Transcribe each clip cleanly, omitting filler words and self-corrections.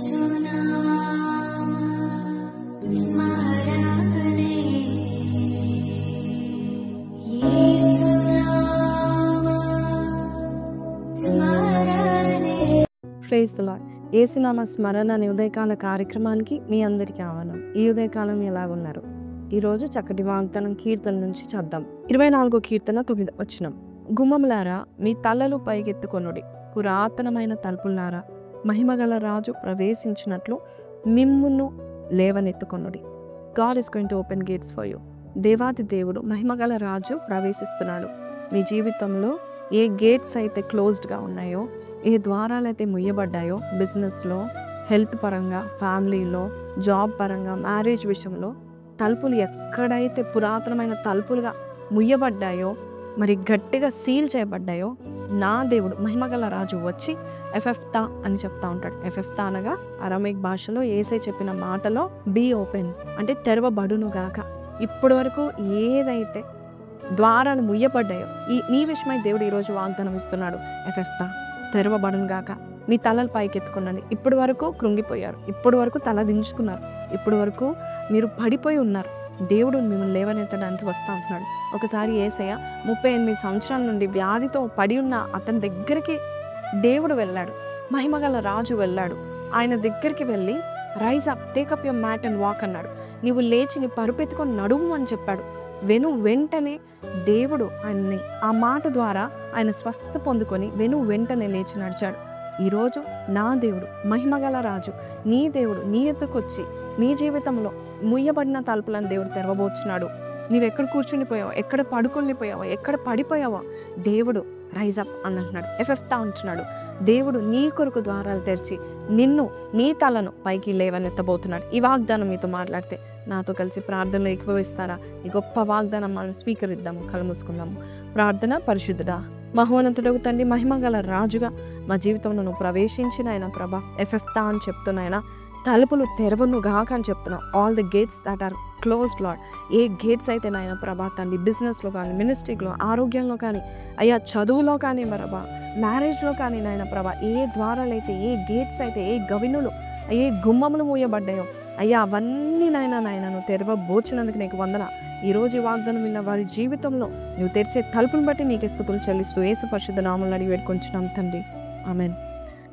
యేసునామ స్మరణే యేసునామ స్మరణే. Praise the Lord. యేసునామ స్మరణ అనే ఉదయకాల కార్యక్రమానికి మీ అందరికీ ఆహ్వానం. ఈ ఉదయకాలం ఎలాగున్నారు? ఈరోజు చక్కటి వాగ్దానం కీర్తన నుంచి చద్దాం. 24 కీర్తన 9 వచనం. గుమ్మములారా మీ తలలు పైకెత్తుకొనుడి, పురాతనమైన తలుపులారా మహిమగల రాజు ప్రవేశించినట్లు మిమ్మును లేవనెత్తుకొనుడి. God is going to open gates for you. దేవాది దేవుడు మహిమగల రాజు ప్రవేశిస్తున్నాడు. మీ జీవితంలో ఏ గేట్స్ అయితే క్లోజ్డ్గా ఉన్నాయో, ఏ ద్వారాలు అయితే ముయ్యబడ్డాయో, బిజినెస్లో, హెల్త్ పరంగా, ఫ్యామిలీలో, జాబ్ పరంగా, మ్యారేజ్ విషయంలో తలుపులు ఎక్కడైతే పురాతనమైన తలుపులుగా ముయ్యబడ్డాయో, మరి గట్టిగా సీల్ చేయబడ్డాయో, నా దేవుడు మహిమగల రాజు వచ్చి ఎఫెఫ్తా అని చెప్తా ఉంటాడు. ఎఫెఫ్తా అనగా అరమిక్ భాషలో యేసయ్య చెప్పిన మాటలో బీ ఓపెన్ అంటే తెరవబడును గాక. ఇప్పటి వరకు ఏదైతే ద్వారాలు ముయ్యబడ్డాయో నీ విషయమై దేవుడు ఈరోజు వాగ్దానం ఇస్తున్నాడు. ఎఫెఫ్తా తెరవబడును గాక. మీ తలలు పైకెత్తుకున్నాను. ఇప్పటి వరకు కృంగిపోయారు, ఇప్పటి వరకు తల దించుకున్నారు, ఇప్పటి వరకు మీరు పడిపోయి ఉన్నారు. దేవుడు మిమ్మల్ని లేవనెత్తడానికి వస్తూ ఉంటున్నాడు. ఒకసారి యేసయ్య 38 సంవత్సరాల నుండి వ్యాధితో పడి ఉన్న అతని దగ్గరికి దేవుడు వెళ్ళాడు. మహిమగల రాజు వెళ్ళాడు. ఆయన దగ్గరికి వెళ్ళి rise up, take up your mat and walk అన్నాడు. నీవు లేచి నీ పరుపెత్తుకొని నడుము అని చెప్పాడు. వెంటనే దేవుడు ఆయన్ని ఆ మాట ద్వారా ఆయన స్వస్థత పొందుకొని వెంటనే లేచి నడిచాడు. ఈరోజు నా దేవుడు మహిమగల రాజు, నీ దేవుడు నీ ఎత్తుకొచ్చి నీ జీవితంలో ముయ్యబడిన తలుపులను దేవుడు తెరవబోచున్నాడు. నీవెక్కడ కూర్చుండిపోయావో, ఎక్కడ పడుకొనిపోయావో, ఎక్కడ పడిపోయావో దేవుడు రైజ్ అప్ అని అంటున్నాడు. ఎఫెఫ్తా అంటున్నాడు. దేవుడు నీ కొరకు ద్వారాలు తెరిచి నిన్ను, నీ తలను పైకి లేవనెత్తబోతున్నాడు. ఈ వాగ్దానం మీతో మాట్లాడితే నాతో కలిసి ప్రార్థనలో ఏకీభవిస్తారా? ఈ గొప్ప వాగ్దానం మనం స్వీకరిద్దాము. కళ్ళు మూసుకుందాము. ప్రార్థన. పరిశుద్ధుడా, మహోన్నతుడగు తండ్రి, మహిమగల రాజుగా మా జీవితంలో నువ్వు ప్రవేశించిన ఆయన ప్రభా, ఎఫెఫ్తా అని చెప్తున్నాయన, తలుపులు తెరవను గాక అని చెప్తున్నావు. All the gates that are closed Lord. ఏ గేట్స్ అయితే నాయన ప్రభా తండ్రి, బిజినెస్లో కానీ, మినిస్ట్రీలో, ఆరోగ్యంలో కానీ, అయ్యా చదువులో కానీ, ప్రభా మ్యారేజ్లో కానీ నాయన ప్రభా, ఏ ద్వారాలు అయితే, ఏ గేట్స్ అయితే, ఏ గవినులు, ఏ గుమ్మములు మూయబడ్డాయో అయ్యా అవన్నీ నాయన నువ్వు తెరవబోచినందుకు నీకు వందన. ఈరోజు ఈ వాగ్దానం విన్న వారి జీవితంలో నువ్వు తెరిచే తలుపును బట్టి నీకు స్తుతులు చెల్లిస్తూ యేసు పరిశుద్ధ నామములో అడిగి వేడుకొంచున్నాం తండ్రి, ఆమెన్.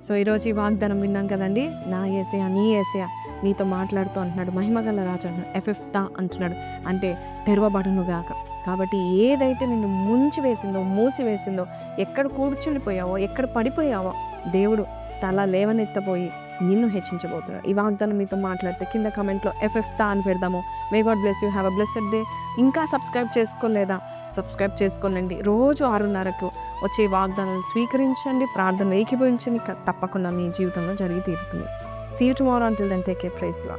సో ఈరోజు ఈ వాగ్దానం విన్నాం కదండి. నా యేసయ్య, నీ యేసయ్య నీతో మాట్లాడుతూ అంటున్నాడు. మహిమగల రాజు అంటున్నాడు. ఎఫెఫ్తా అంటున్నాడు, అంటే తెరవబడును గాక. కాబట్టి ఏదైతే నిన్ను ముంచి వేసిందో, మూసి వేసిందో, ఎక్కడ కూర్చుండిపోయావో, ఎక్కడ పడిపోయావో దేవుడు తల లేవనెత్తపోయి నిన్ను హెచ్చించబోతున్నాడు. ఈ వాగ్దానం మీతో మాట్లాడితే కింద కమెంట్లో ఎఫెఫ్తా అని పెడదాము. May God bless you. Have a blessed day. ఇంకా సబ్స్క్రైబ్ చేసుకోలేదా? సబ్స్క్రైబ్ చేసుకోండి. రోజు 6:30కు వచ్చే వాగ్దానాలను స్వీకరించండి, ప్రార్థన ఏకీభవించండి. తప్పకుండా మీ జీవితంలో జరిగి తీరుతుంది. See you tomorrow. Until then take care. Praise lord.